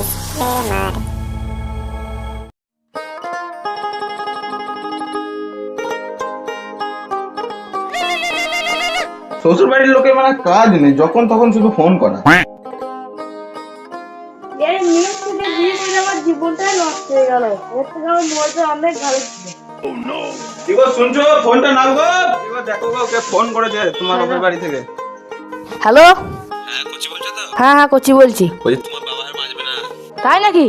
Disclaimer. শ্বশুর বাড়ির লোকে মানে কাজ নেই, যখন তখন শুধু ফোন করা। এই মেয়ে থেকে বিয়ে করে আমার জীবনটাই নষ্ট হয়ে গেল। এর থেকে আমার মজা অনেক ভালো ছিল। কি গো শুনছো? ফোনটা নাও গো। কি গো দেখো গো, ওকে ফোন করেছে তোমার বাবার বাড়ি থেকে। হ্যালো, হ্যাঁ কোচি বলছো তো? হ্যাঁ হ্যাঁ কোচি বলছি। বলছি তোমার বাবা আর বাঁচবে না। তাই নাকি?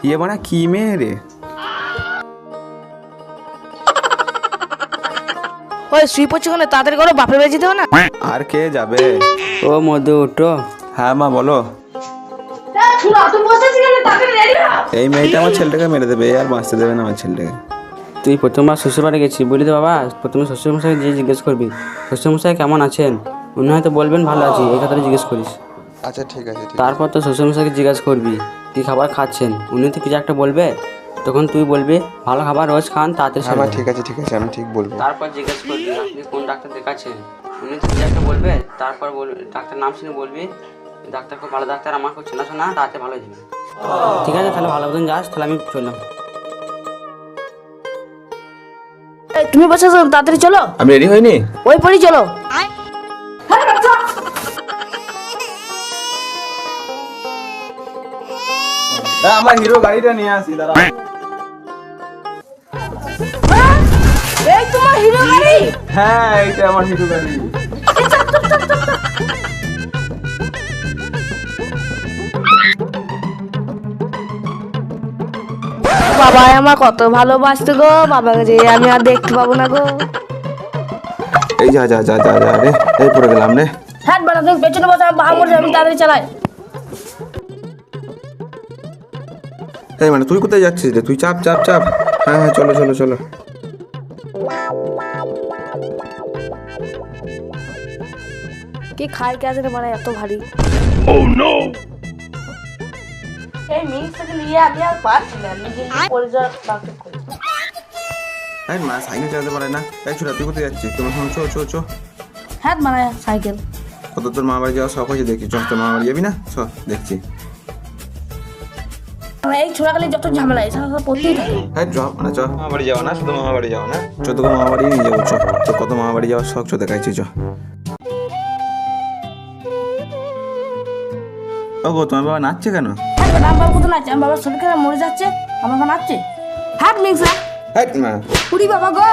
ইয়ে মানে কি মেয়ে রে? ওই শুই পড়ছি ওখানে, তাড়াতাড়ি করো, বাপের বাড়ি যেতে হবে না? আর কে যাবে? ও মধু ওঠো। হ্যাঁ মা বলো। এই মেয়েটা আমার ছেলেটাকে মেরে দেবে, আর বাঁচতে দেবে না আমার ছেলেটাকে। তুই প্রথমবার শ্বশুরবাড়ি গেছি বলি তো বাবা, প্রথমে শ্বশুরমশাইকে গিয়ে জিজ্ঞেস করবি শ্বশুরমশাই কেমন আছেন, উনি হয়তো বলবেন ভালো আছি, এই কথাটা জিজ্ঞেস করিস। আচ্ছা ঠিক আছে। তারপর তো শ্বশুরমশাইকে জিজ্ঞাসা করবি কী খাবার খাচ্ছেন, উনি তো কিছু একটা বলবে, তখন তুই বলবি ভালো খাবার রোজ খান, তাড়াতাড়ি সেরে যাবে। ঠিক আছে আমি ঠিক বলবো। তারপর জিজ্ঞেস করবি আপনি কোন ডাক্তার দেখাচ্ছেন, উনি তো কিছু একটা বলবে, তারপর ডাক্তার নাম শুনে বলবি ডাক্তার খুব ভালো ডাক্তার, আমার খুব চেনাশোনা, তাতে ভালো যাবে। ঠিক আছে তাহলে ভালো মতন যাস, তাহলে আমি চললাম। এই তুমি বসে আছো, তাড়াতাড়ি চলো। আমি রেডি হইনি। ওই পরি চলো। আমার হিরো গাড়িটা নিয়ে আসি, দাঁড়া। এই তোমার হিরো গাড়ি? হ্যাঁ এইটা আমার হিরো গাড়ি। বাবা আমার কত ভালোবাসতো গো, বাবাকে যে আমি আর দেখতে পাবো না গো। এই যা রে, এই পড়ে গেলাম রে। হ্যাঁ বাবা তুমি পেছনে বসে, আমি বাহাম করছি, আমি তাড়াতাড়ি চালাই। এই মানে তুই কোথায় যাচ্ছিস রে? তুই চাপ। হ্যাঁ চলো। কি খাই কে আছে রে মানে এত ভারী? এই মিক্সটাকে নিয়ে আমি আর পারছি না, নিজে পরিচয় ডাক্তার করি। এই মা সাইকেল চালাতে পারে না। এই ছোটা তুই কোথায় যাচ্ছিস? তোমার সঙ্গে চো। হ্যাঁ মানে সাইকেল। কত তোর মা বাড়ি যাওয়ার শখ হয়েছে দেখছি। চ তোর মা বাড়ি যাবি না? চ দেখছি। এই ছোড়াকালি যত ঝামেলা এসব পড়তেই থাকে। হ্যাঁ চ মামা বাড়ি যাওয়া না, শুধু মামা বাড়ি যাওয়া না। চ তোকে মামা বাড়ি নিয়ে যাবো। চ কত মামা বাড়ি যাওয়ার শখ, চ দেখাইছি। চ ও গো, তোমার বাবা নাচছে কেন? আমার বাবা কোথায় নাচছে? আমার বাবার শরীর খারাপ, মরে যাচ্ছে, আমার বাবা নাচছে। হাট মিক্সা হ্যাঁ মা। পুরি বাবা গো।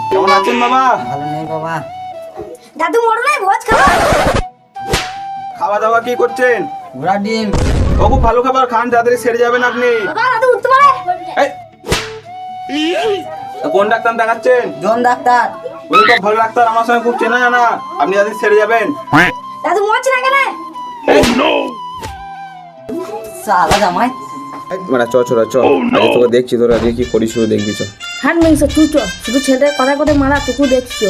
কেমন আছেন বাবা? ভালো নেই বাবা। দাদু মরো নাই, ভোজ খাবো। খাওয়া দাওয়া কি করছেন? ঘোড়া ডিম। ও খুব ভালো খাবার খান, তাড়াতাড়ি সেরে যাবেন আপনি। বাবা দাদু উঠতে পারে? কোন ডাক্তার দেখাচ্ছেন? জন ডাক্তার। উনি খুব ভালো ডাক্তার, আমার সঙ্গে খুব চেনা জানা। আপনি তাড়াতাড়ি সেরে যাবেন। দাদু মরছে না কেন? সালা জামাই। মানে চ আগে তোকে দেখছি, তোরা আজকে কি করিস শুধু দেখবি। চ হাট মিক্সা তুই চ, শুধু ছেলেটার কথা মারা টুকু দেখছো।